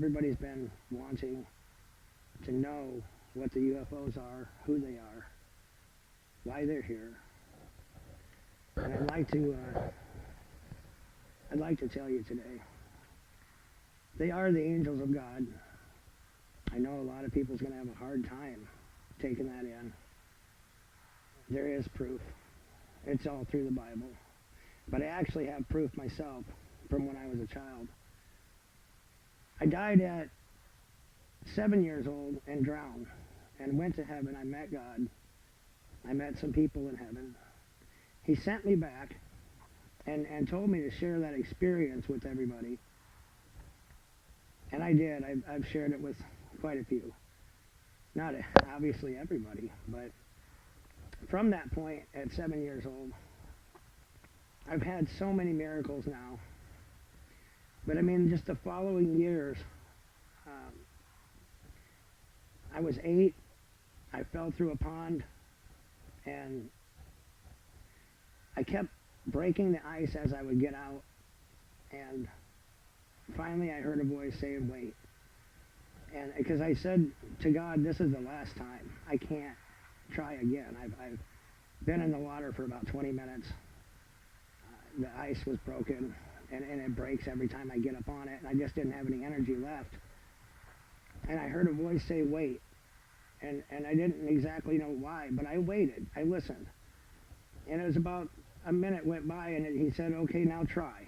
everybody's been wanting to know what the UFOs are, who they are, why they're here. And I'd like to tell you today, they are the angels of God. I know a lot of people's going to have a hard time taking that in. There is proof. It's all through the Bible. But I actually have proof myself from when I was a child. I died at 7 years old and drowned and went to heaven. I met God. I met some people in heaven. He sent me back and told me to share that experience with everybody. And I did. I've shared it with quite a few. Not obviously everybody, but from that point at 7 years old, I've had so many miracles now. But I mean, just the following years, I was 8. I fell through a pond, and I kept breaking the ice as I would get out. And finally, I heard a voice saying, "Wait." And because I said to God, "This is the last time. I can't try again." I've been in the water for about 20 minutes. The ice was broken, and it breaks every time I get up on it, and I just didn't have any energy left. And I heard a voice say, "Wait." And I didn't exactly know why, but I waited. I listened. And it was about a minute went by, and he said, "Okay, now try."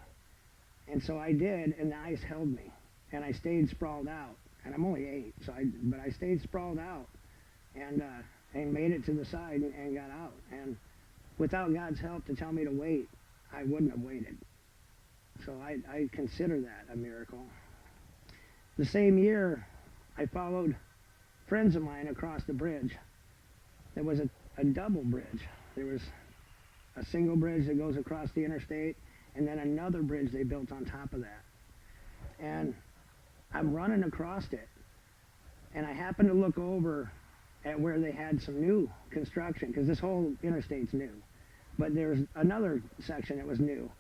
And so I did, and the ice held me. And I stayed sprawled out. And I'm only 8, but I stayed sprawled out and made it to the side and got out. And without God's help to tell me to wait, I wouldn't have waited. So I consider that a miracle. The same year, I followed friends of mine across the bridge. There was a double bridge. There was a single bridge that goes across the interstate, and then another bridge they built on top of that. And I'm running across it, and I happened to look over at where they had some new construction, because this whole interstate's new. But there's another section that was new,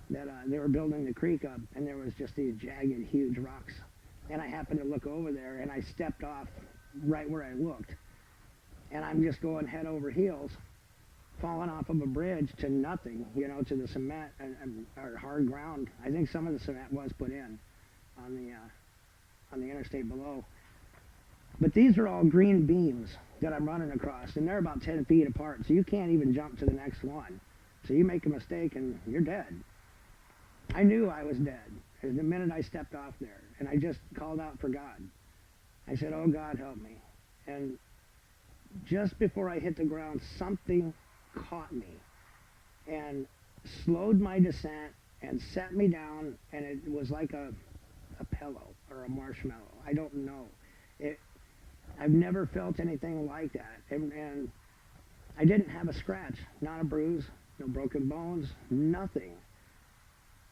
that they were building the creek up, and there was just these jagged, huge rocks. And I happened to look over there, and I stepped off right where I looked. And I'm just going head over heels, falling off of a bridge to nothing, to the cement or hard ground. I think some of the cement was put in on the interstate below. But these are all green beams that I'm running across, and they're about 10 feet apart, so you can't even jump to the next one. So you make a mistake and you're dead. I knew I was dead the minute I stepped off there, and I just called out for God. I said, "Oh, God, help me." And just before I hit the ground, something caught me and slowed my descent and set me down, and it was like a pillow or a marshmallow. I don't know. I've never felt anything like that. And I didn't have a scratch, not a bruise, no broken bones, nothing.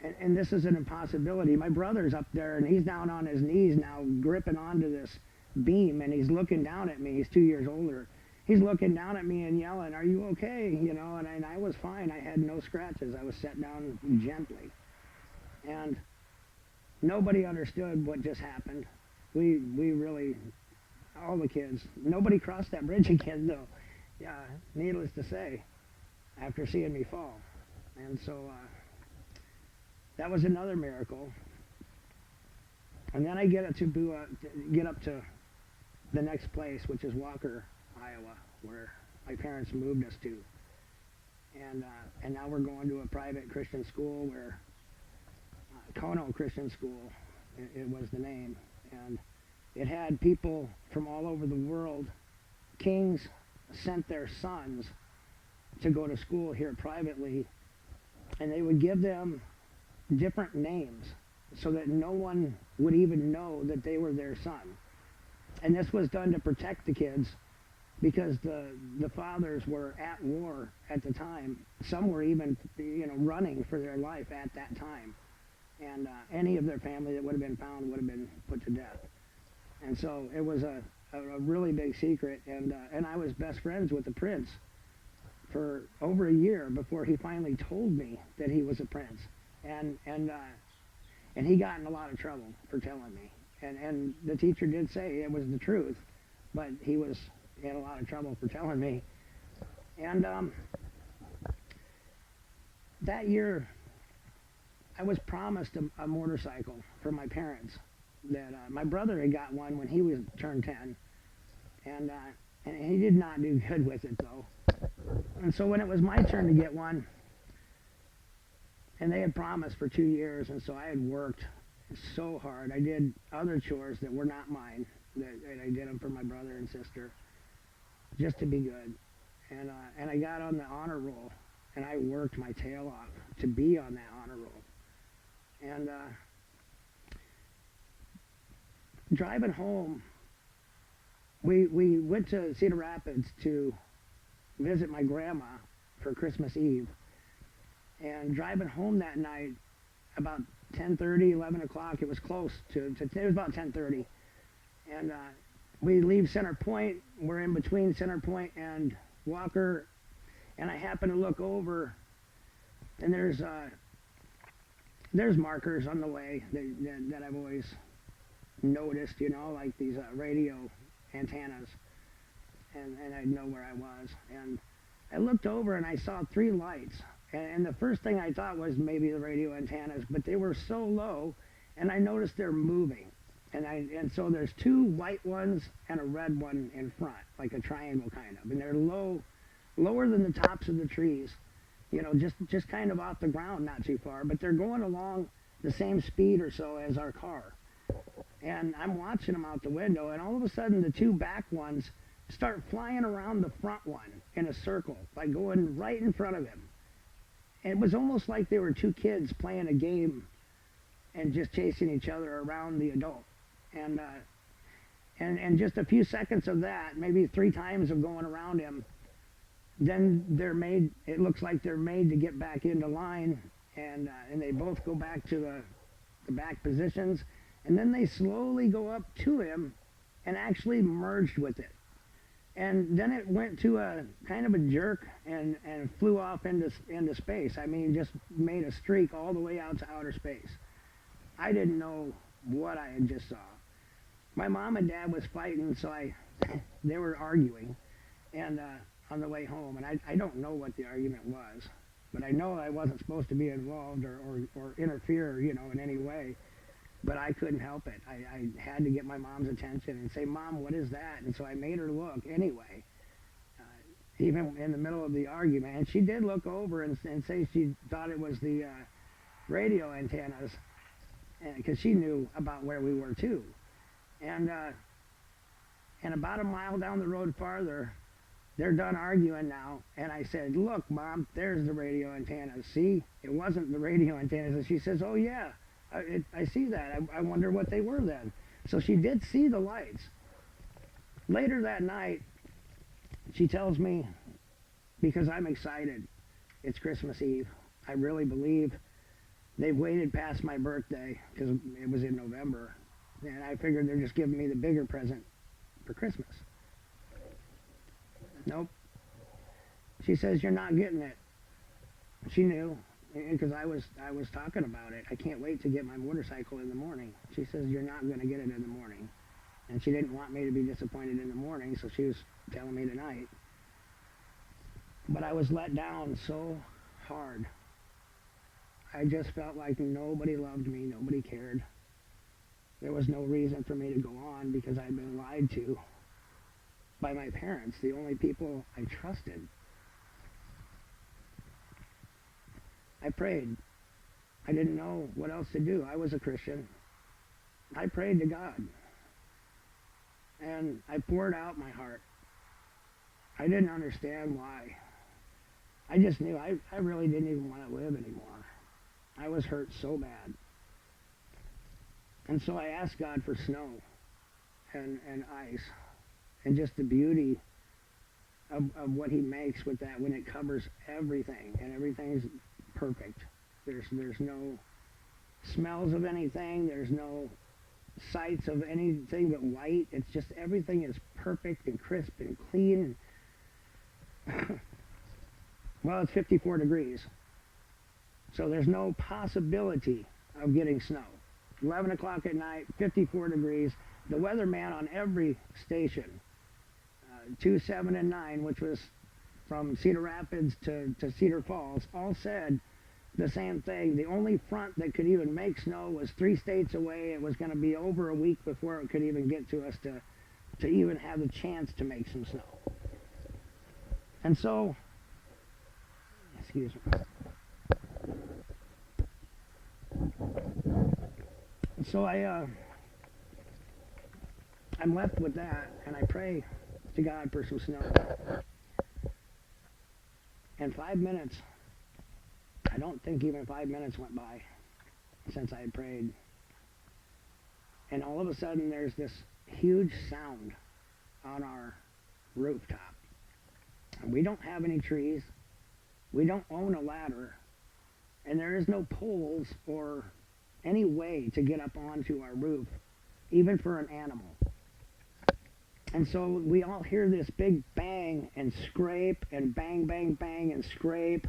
And this is an impossibility. My brother's up there, and he's down on his knees now, gripping onto this beam, and he's looking down at me. He's 2 years older. He's looking down at me and yelling, "Are you okay?" And I was fine. I had no scratches. I was set down gently. And nobody understood what just happened. We really, all the kids, nobody crossed that bridge again, though. Yeah, needless to say, after seeing me fall. And so that was another miracle. And then I get up to the next place, which is Walker, Iowa, where my parents moved us to. And now we're going to a private Christian school where Kono Christian School, it was the name. And it had people from all over the world. Kings sent their sons to go to school here privately, and they would give them different names so that no one would even know that they were their son. And this was done to protect the kids, because the fathers were at war at the time. Some were even running for their life at that time. And any of their family that would have been found would have been put to death. And so it was a really big secret, and I was best friends with the prince for over a year before he finally told me that he was a prince. And he got in a lot of trouble for telling me. And the teacher did say it was the truth, but he had a lot of trouble for telling me. And that year, I was promised a motorcycle from my parents. That my brother had got one when he was turned 10, and he did not do good with it though. And so when it was my turn to get one, and they had promised for 2 years, and so I had worked so hard. I did other chores that were not mine, and I did them for my brother and sister, just to be good. And I got on the honor roll, and I worked my tail off to be on that honor roll. And driving home, we went to Cedar Rapids to visit my grandma for Christmas Eve. And driving home that night, about 10:30, 11 o'clock, it was close to it was about 10:30. And we leave Center Point. We're in between Center Point and Walker. And I happen to look over, and there's markers on the way that I've always noticed, like these radio antennas. And I know where I was. And I looked over and I saw 3 lights. And the first thing I thought was maybe the radio antennas, but they were so low, and I noticed they're moving. And so there's 2 white ones and a red one in front, like a triangle kind of. And they're lower than the tops of the trees, just kind of off the ground, not too far. But they're going along the same speed or so as our car. And I'm watching them out the window, and all of a sudden the 2 back ones start flying around the front one in a circle, like going right in front of him. And it was almost like they were 2 kids playing a game and just chasing each other around the adult. And just a few seconds of that, maybe 3 times of going around him, then it looks like they're made to get back into line, and they both go back to the back positions, and then they slowly go up to him and actually merged with it. And then it went to a kind of a jerk and flew off into space. I mean, just made a streak all the way out to outer space. I didn't know what I had just saw. My mom and dad was fighting, so they were arguing, and on the way home. And I don't know what the argument was, but I know I wasn't supposed to be involved or interfere, in any way. But I couldn't help it. I had to get my mom's attention and say, "Mom, what is that?" And so I made her look anyway, even in the middle of the argument. And she did look over and say she thought it was the radio antennas, because she knew about where we were too. And about a mile down the road farther, they're done arguing now. And I said, "Look, Mom, there's the radio antennas. See, it wasn't the radio antennas." And she says, "Oh yeah. I see that. I wonder what they were then." So she did see the lights. Later that night, she tells me, because I'm excited, it's Christmas Eve. I really believe they've waited past my birthday, because it was in November, and I figured they're just giving me the bigger present for Christmas. Nope. She says, "You're not getting it." She knew. Because I was talking about it. "I can't wait to get my motorcycle in the morning." She says, "You're not going to get it in the morning." And she didn't want me to be disappointed in the morning, so she was telling me tonight. But I was let down so hard. I just felt like nobody loved me, nobody cared. There was no reason for me to go on, because I'd been lied to by my parents, the only people I trusted. I prayed. I didn't know what else to do. I was a Christian. I prayed to God. And I poured out my heart. I didn't understand why. I just knew I really didn't even want to live anymore. I was hurt so bad. And so I asked God for snow and ice and just the beauty of what He makes with that when it covers everything, and everything's perfect. There's no smells of anything. There's no sights of anything but white. It's just everything is perfect and crisp and clean. Well, it's 54 degrees. So there's no possibility of getting snow. 11 o'clock at night, 54 degrees. The weatherman on every station, 2, 7, and 9, which was from Cedar Rapids to Cedar Falls, all said the same thing. The only front that could even make snow was 3 states away. It was going to be over a week before it could even get to us to even have the chance to make some snow. And so, excuse me. So I'm left with that, and I pray to God for some snow. And 5 minutes, I don't think even 5 minutes went by since I had prayed. And all of a sudden, there's this huge sound on our rooftop. And we don't have any trees. We don't own a ladder. And there is no poles or any way to get up onto our roof, even for an animal. And so we all hear this big bang and scrape and bang, bang, bang and scrape.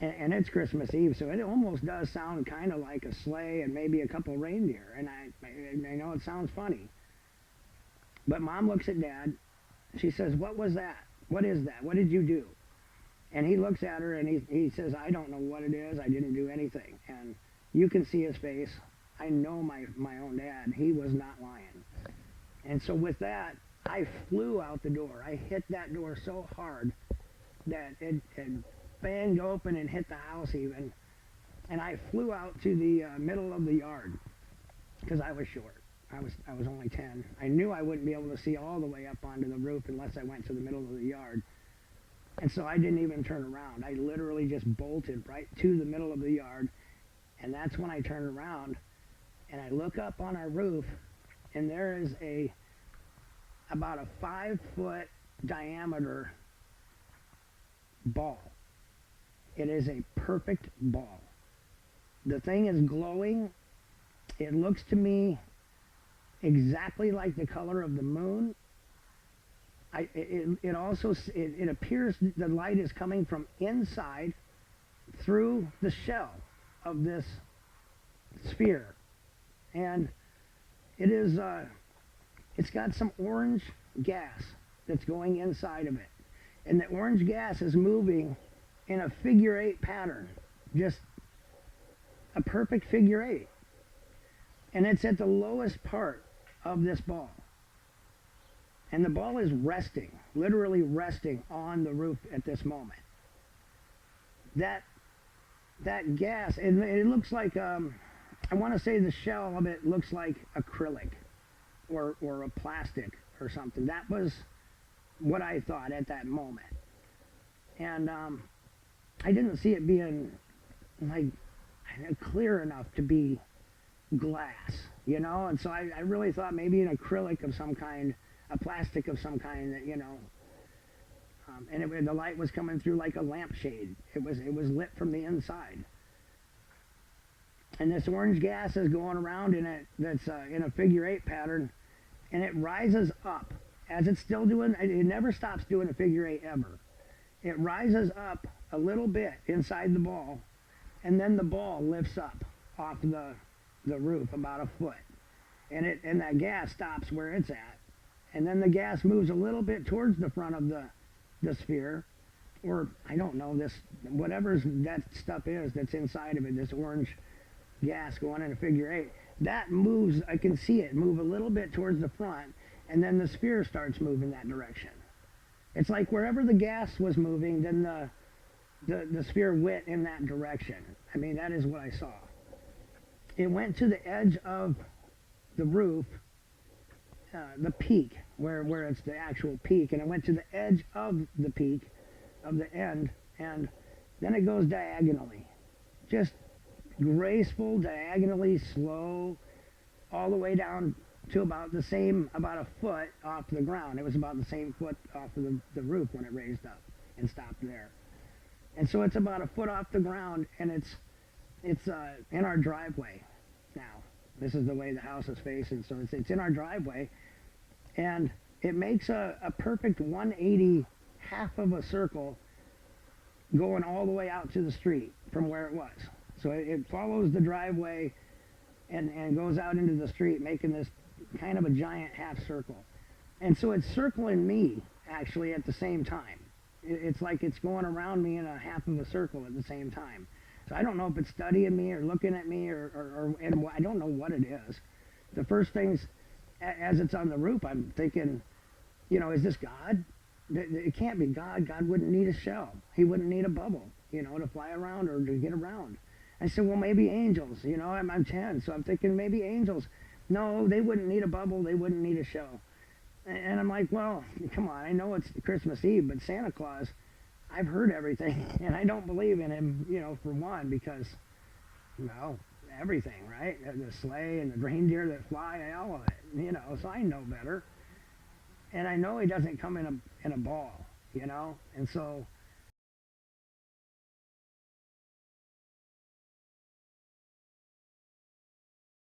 And it's Christmas Eve, so it almost does sound kind of like a sleigh and maybe a couple reindeer. And I know it sounds funny. But Mom looks at Dad. She says, "What was that? What is that? What did you do?" And he looks at her and he says, "I don't know what it is. I didn't do anything." And you can see his face. I know my own dad. He was not lying. And so with that, I flew out the door. I hit that door so hard that it banged open and hit the house even. And I flew out to the middle of the yard because I was short. I was only 10. I knew I wouldn't be able to see all the way up onto the roof unless I went to the middle of the yard. And so I didn't even turn around. I literally just bolted right to the middle of the yard. And that's when I turn around and I look up on our roof, and there is about a 5-foot diameter ball. It is a perfect ball. The thing is glowing. It looks to me exactly like the color of the moon. It appears the light is coming from inside through the shell of this sphere, and it's got some orange gas that's going inside of it, and the orange gas is moving in a figure 8 pattern, just a perfect figure 8, and it's at the lowest part of this ball. And the ball is resting, literally resting on the roof at this moment. That gas, and it looks like, I want to say the shell of it looks like acrylic or a plastic or something. That was what I thought at that moment. And I didn't see it being like clear enough to be glass, you know? And so I really thought maybe an acrylic of some kind, a plastic of some kind that, you know, and the light was coming through like a lampshade. It was lit from the inside. And this orange gas is going around in it that's in a figure 8 pattern, and it rises up as it's still doing. It never stops doing a figure 8 ever. It rises up a little bit inside the ball, and then the ball lifts up off the roof about a foot, and that gas stops where it's at, and then the gas moves a little bit towards the front of the sphere, or I don't know, this whatever that stuff is that's inside of it, this orange gas going in a figure 8, that moves. I can see it move a little bit towards the front, and then the sphere starts moving that direction. It's like wherever the gas was moving, then the sphere went in that direction. I mean, that is what I saw. It went to the edge of the roof, the peak, where it's the actual peak, and it went to the edge of the peak, of the end, and then it goes diagonally. Just graceful, diagonally, slow, all the way down to about a foot off the ground. It was about the same foot off of the roof when it raised up and stopped there. And so it's about a foot off the ground, and it's in our driveway now. This is the way the house is facing, so it's in our driveway, and it makes a perfect 180, half of a circle, going all the way out to the street from where it was. So it follows the driveway and goes out into the street making this kind of a giant half circle. And so it's circling me actually at the same time. It's like it's going around me in a half of a circle at the same time. So I don't know if it's studying me or looking at me or and I don't know what it is. The first things, as it's on the roof, I'm thinking, is this God? It can't be God. God wouldn't need a shell. He wouldn't need a bubble, to fly around or to get around. I said, well, maybe angels. I'm 10, so I'm thinking maybe angels. No, they wouldn't need a bubble. They wouldn't need a shell. And I'm like, well, come on. I know it's Christmas Eve, but Santa Claus, I've heard everything, and I don't believe in him, for one, because, well, everything, right? The sleigh and the reindeer that fly, all of it, so I know better. And I know he doesn't come in a ball, and so